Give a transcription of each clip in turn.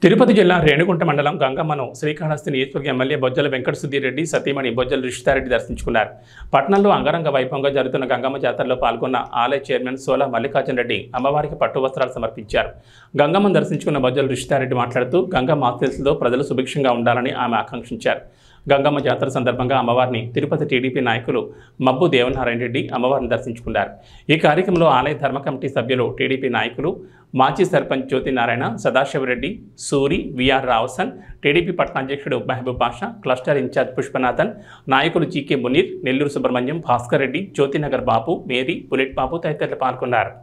తిరుపతి జిల్లా రేణిగుంట మండలం గంగమ్మను శ్రీకాళహస్తి నియోజకవర్గ ఎమ్మెల్యే బొజ్జల వెంకట సుధీరెడ్డి సతీమణి బొజ్జల రిషితారెడ్డి దర్శించుకున్నారు. పట్టణంలో అంగరంగ వైభవంగా జరుగుతున్న గంగమ్మ జాతరలో పాల్గొన్న ఆలయ చైర్మన్ సోలా మల్లికార్జున రెడ్డి అమ్మవారికి పట్టు వస్త్రాలు సమర్పించారు. గంగమ్మను దర్శించుకున్న బొజ్జల రిషితారెడ్డి మాట్లాడుతూ గంగమ్మ ఆశీస్సులతో ప్రజలు సుభిక్షంగా ఉండాలని ఆమె ఆకాంక్షించారు. గంగమ్మ జాతర సందర్భంగా అమ్మవారిని తిరుపతి టీడీపీ నాయకులు మబ్బు దేవనారాయణ రెడ్డి అమ్మవారిని దర్శించుకున్నారు. ఈ కార్యక్రమంలో ఆలయ ధర్మ కమిటీ సభ్యులు, టీడీపీ నాయకులు, మాజీ సర్పంచ్ జ్యోతినారాయణ, సదాశివరెడ్డి, సూరి, విఆర్ రావసన్, టీడీపీ పట్టణ అధ్యక్షుడు మహబూబ్ బాషా, క్లస్టర్ ఇన్ఛార్జ్ పుష్పనాథన్, నాయకులు జీకే మునీర్, నెల్లూరు సుబ్రహ్మణ్యం, భాస్కర్ రెడ్డి, జ్యోతినగర్ బాబు, మేరీ, బుల్లెట్ బాబు తదితరులు పాల్గొన్నారు.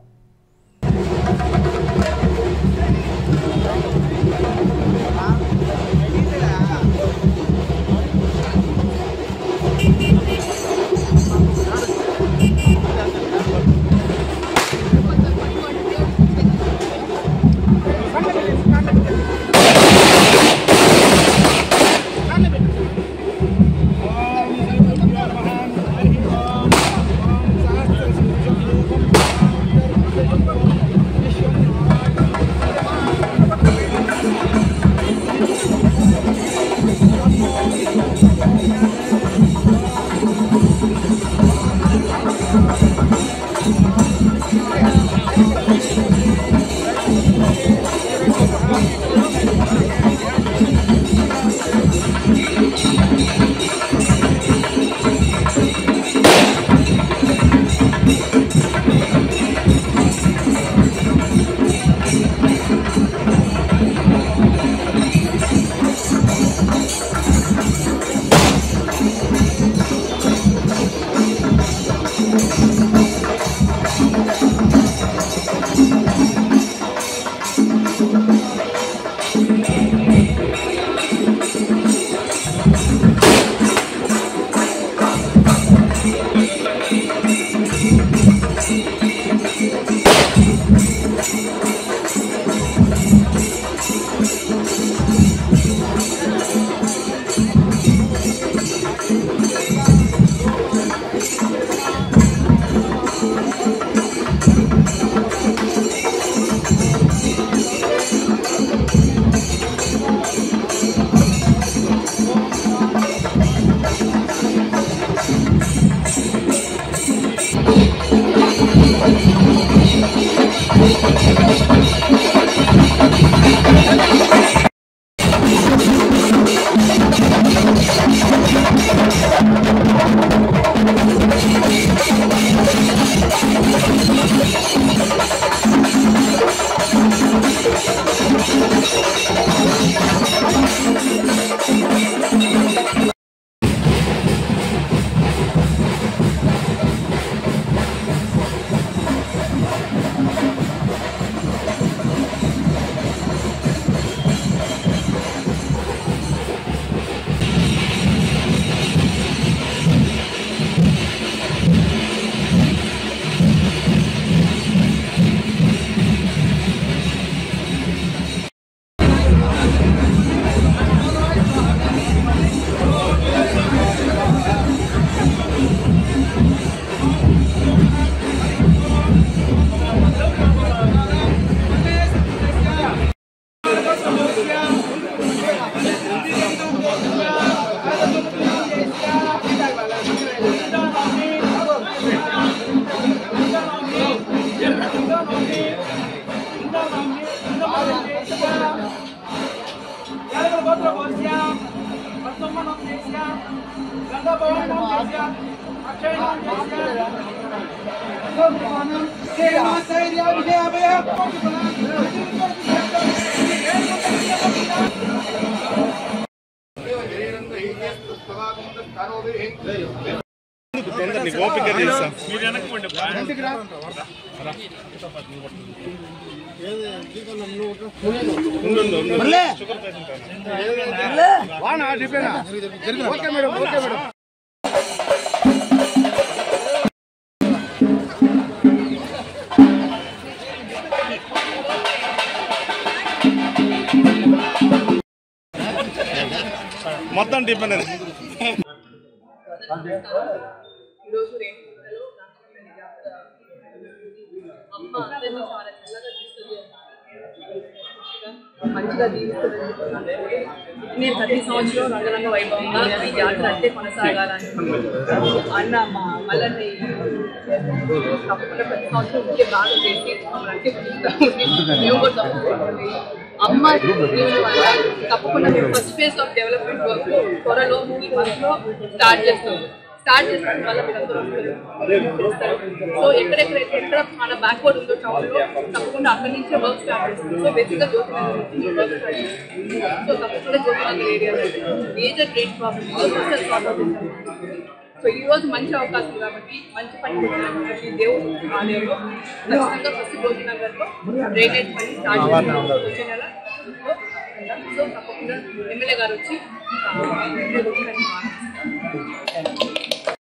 మొత్తం టిఫిన్ అమ్మ అందరినీ చాలా చల్లగా చూస్తుంది. మంచిగా జీవిస్తుందని నేను ప్రతి సంవత్సరం రంగరంగ వైభవంగా ఈ జాతర అంటే కొనసాగాలని అన్న మా మళ్ళీ తప్పకుండా ప్రతి సంవత్సరం ఇంకే బాగా చేసి అంటే మేము కూడా తప్పకుండా అమ్మ దీవెన వల్ల తప్పకుండా మేము first phase of development work త్వరలో ఈ మంత్లో స్టార్ట్ చేస్తాం వల్ల మీరందరూ చేస్తారు. సో ఎక్కడ చాలా బ్యాక్వర్డ్ ఉందో టౌన్లో తప్పకుండా అక్కడి నుంచే వర్క్ స్టార్ట్ చేస్తాం. సో బేసిక్గా జ్యోతినగర్ వర్క్ స్టార్ట్ చేస్తాం. సో తప్పకుండా జ్యోతినగర్ ఏరియాలో మేజర్ డ్రైన్ ప్రాబ్లమ్ సాల్వ్ అవుతుంది. సో ఈ రోజు మంచి అవకాశం కాబట్టి మంచి పని కాబట్టి దేవుడు ఆలయంలో ఖచ్చితంగా ఫస్ట్ జ్యోతినగర్లో డ్రైనేజ్ పని స్టార్ట్ చేస్తాం వచ్చే నెల. సో తప్పకుండా ఎమ్మెల్యే గారు వచ్చి